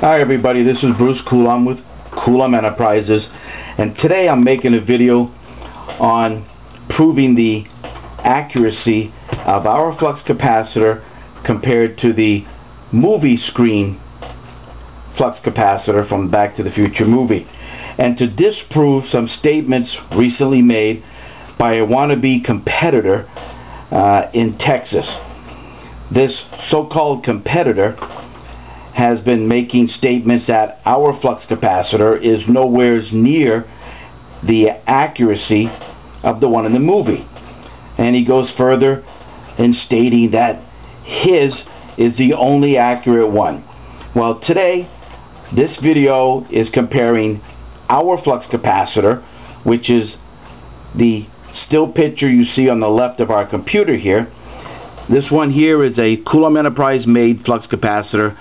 Hi everybody, this is Bruce Coulomb with Coulomb Enterprises, and today I'm making a video on proving the accuracy of our flux capacitor compared to the movie screen flux capacitor from Back to the Future movie, and to disprove some statements recently made by a wannabe competitor in Texas. This so-called competitor has been making statements that our flux capacitor is nowhere near the accuracy of the one in the movie. And he goes further in stating that his is the only accurate one. Well, today this video is comparing our flux capacitor, which is the still picture you see on the left of our computer here. This one here is a Coulomb Enterprise made flux capacitor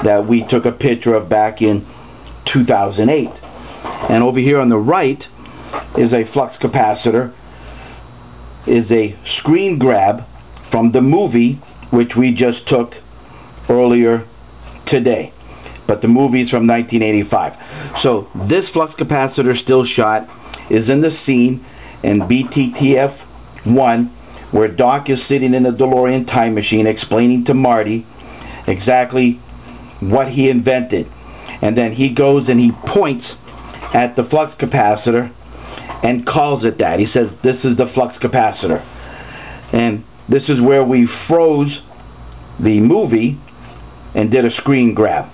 that we took a picture of back in 2008. And over here on the right is a flux capacitor, is a screen grab from the movie which we just took earlier today. But the movie is from 1985. So this flux capacitor still shot is in the scene in BTTF1, where Doc is sitting in the DeLorean time machine explaining to Marty exactly what he invented. And then he goes and he points at the flux capacitor and calls it that. He says, "This is the flux capacitor." And this is where we froze the movie and did a screen grab.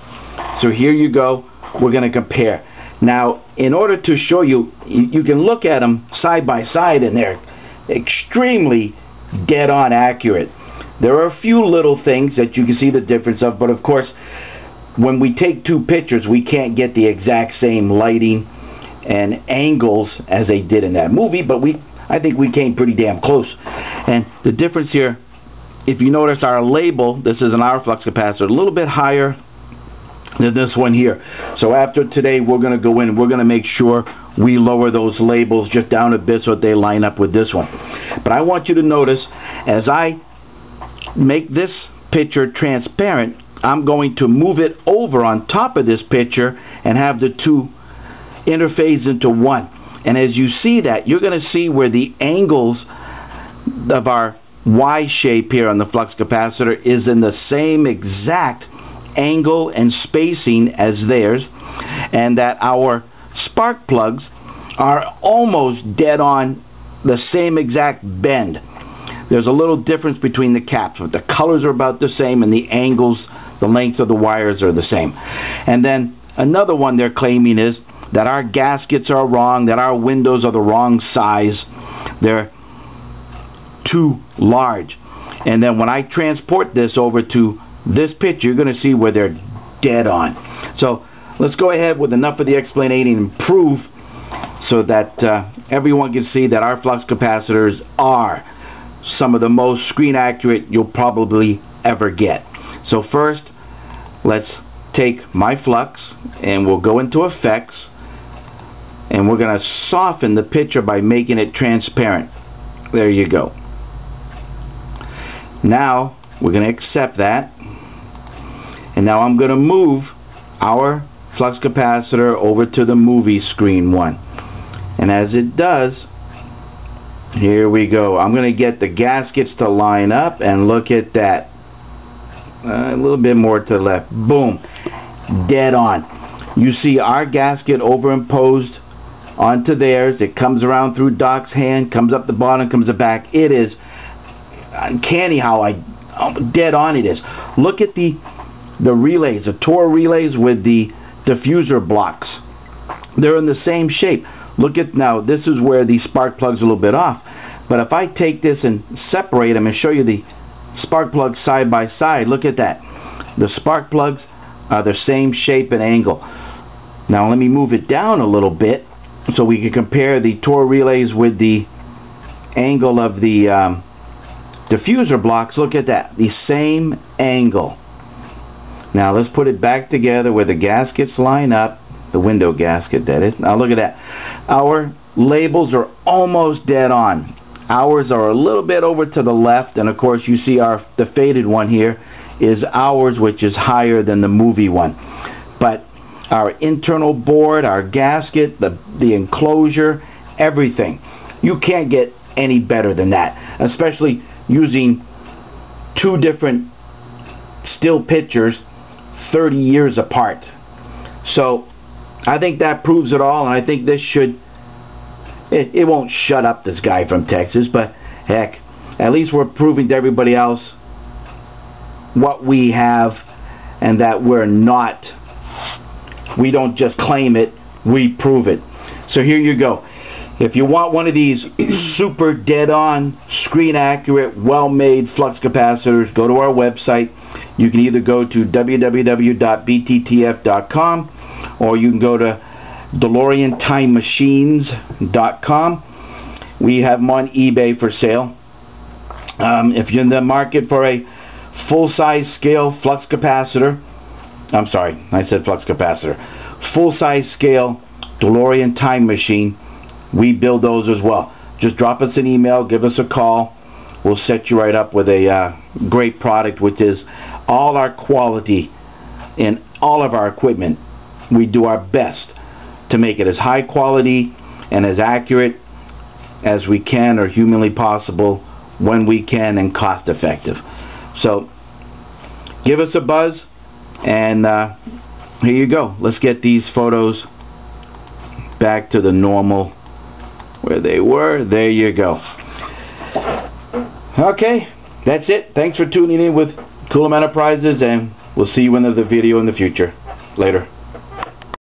So here you go. We're going to compare. Now, in order to show you, you can look at them side by side and they're extremely dead on accurate. There are a few little things that you can see the difference of, but of course when we take two pictures we can't get the exact same lighting and angles as they did in that movie, but I think we came pretty damn close. And the difference here, if you notice our label, this is an our flux capacitor, a little bit higher than this one here. So after today we're going to go in and we're going to make sure we lower those labels just down a bit so that they line up with this one. But I want you to notice, as I make this picture transparent, I'm going to move it over on top of this picture and have the two interface into one. And as you see that, you're going to see where the angles of our Y shape here on the flux capacitor is in the same exact angle and spacing as theirs, and that our spark plugs are almost dead on the same exact bend. There's a little difference between the caps, but the colors are about the same and the angles, the lengths of the wires are the same. And then another one they're claiming is that our gaskets are wrong, that our windows are the wrong size, they're too large. And then when I transport this over to this picture, you're going to see where they're dead on. So let's go ahead with enough of the explaining and prove so that everyone can see that our flux capacitors are some of the most screen accurate you'll probably ever get. So first, let's take my flux and we'll go into effects and we're going to soften the picture by making it transparent. There you go. Now we're going to accept that, and now I'm going to move our flux capacitor over to the movie screen one. And as it does, here we go. I'm going to get the gaskets to line up, and look at that. A little bit more to the left. Boom. Dead on. You see our gasket overimposed onto theirs. It comes around through Doc's hand, comes up the bottom, comes back. It is uncanny how dead on it is. Look at the relays, the Tor relays with the diffuser blocks. They're in the same shape. Look at now, this is where the spark plug's a little bit off. But if I take this and separate them and show you the spark plugs side by side, look at that. The spark plugs are the same shape and angle. Now let me move it down a little bit so we can compare the Tor relays with the angle of the diffuser blocks. Look at that, the same angle. Now let's put it back together where the gaskets line up, the window gasket that is. Now look at that. Our labels are almost dead on. Ours are a little bit over to the left, and of course you see the faded one here is ours, which is higher than the movie one. But our internal board, our gasket, the enclosure, everything. You can't get any better than that, especially using two different still pictures 30 years apart. So I think that proves it all, and I think this should, it won't shut up this guy from Texas, but heck, at least we're proving to everybody else what we have, and that we don't just claim it, we prove it. So here you go. If you want one of these super dead-on, screen-accurate, well-made flux capacitors, go to our website. You can either go to www.bttf.com, or you can go to DeLoreanTimeMachines.com. We have them on eBay for sale. If you're in the market for a full-size scale flux capacitor, I'm sorry, I said flux capacitor, full-size scale DeLorean time machine, we build those as well. Just drop us an email, give us a call. We'll set you right up with a great product, which is all our quality in all of our equipment. We do our best to make it as high quality and as accurate as we can, or humanly possible, when we can, and cost effective. So give us a buzz, and here you go. Let's get these photos back to the normal where they were. There you go. Okay, that's it. Thanks for tuning in with Coolum Enterprises, and we'll see you in another video in the future. Later.